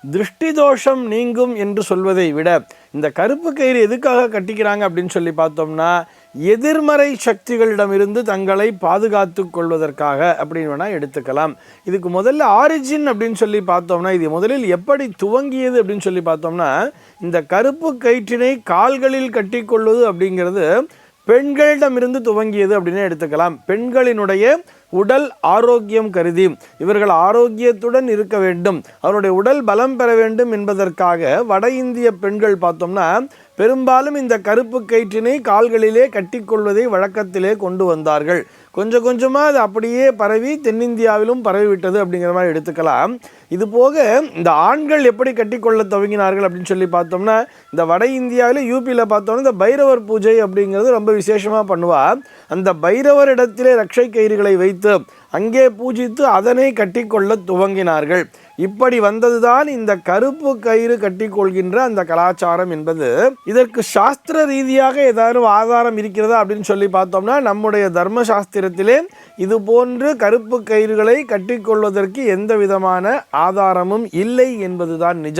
திருஷ்டி தோஷம் நீங்கும் என்று சொல்வதை விட இந்த கருப்பு கயிறு எதுக்காக கட்டிக்கிறாங்க அப்படின்னு சொல்லி பார்த்தோம்னா, எதிர்மறை சக்திகளிடமிருந்து தங்களை பாதுகாத்து கொள்வதற்காக அப்படின்னு வேணால் எடுத்துக்கலாம். இதுக்கு முதல்ல ஆரிஜின் அப்படின்னு சொல்லி பார்த்தோம்னா, இது முதலில் எப்படி துவங்கியது அப்படின்னு சொல்லி பார்த்தோம்னா, இந்த கருப்பு கயிற்றினை கால்களில் கட்டிக்கொள்வது அப்படிங்கிறது பெண்களிடமிருந்து துவங்கியது அப்படின்னு எடுத்துக்கலாம். பெண்களினுடைய உடல் ஆரோக்கியம் கருதி இவர்கள் ஆரோக்கியத்துடன் இருக்க வேண்டும், அவருடைய உடல் பலம் பெற வேண்டும் என்பதற்காக வட இந்திய பெண்கள் பார்த்தோம்னா பெரும்பாலும் இந்த கருப்பு கயிற்றினை கால்களிலே கட்டிக்கொள்வதை வழக்கத்திலே கொண்டு வந்தார்கள். கொஞ்சம் கொஞ்சமாக அது அப்படியே பரவி தென்னிந்தியாவிலும் பரவிவிட்டது அப்படிங்கிற மாதிரி எடுத்துக்கலாம். இது போக இந்த ஆண்கள் எப்படி கட்டிக்கொள்ள துவங்கினார்கள் அப்படின்னு சொல்லி பார்த்தோம்னா, இந்த வட இந்தியாவில் யூபியில் பார்த்தோம்னா இந்த பைரவர் பூஜை அப்படிங்கிறது ரொம்ப விசேஷமாக பண்ணுவாள். அந்த பைரவர் இடத்திலே ரட்சை கயிறுகளை வைத்து அங்கே பூஜித்து அதனை கட்டிக்கொள்ள துவங்கினார்கள். இப்படி வந்ததுதான் இந்த கருப்பு கயிறு கட்டிக்கொள்கின்ற அந்த கலாச்சாரம் என்பது. இதற்கு சாஸ்திர ரீதியாக ஏதாவது ஆதாரம் இருக்கிறதா அப்படின்னு சொல்லி பார்த்தோம்னா, நம்முடைய தர்ம சாஸ்திரத்திலே இது போன்று கருப்பு கயிறுகளை கட்டிக்கொள்வதற்கு எந்த விதமான ஆதாரமும் இல்லை என்பதுதான் நிஜம்.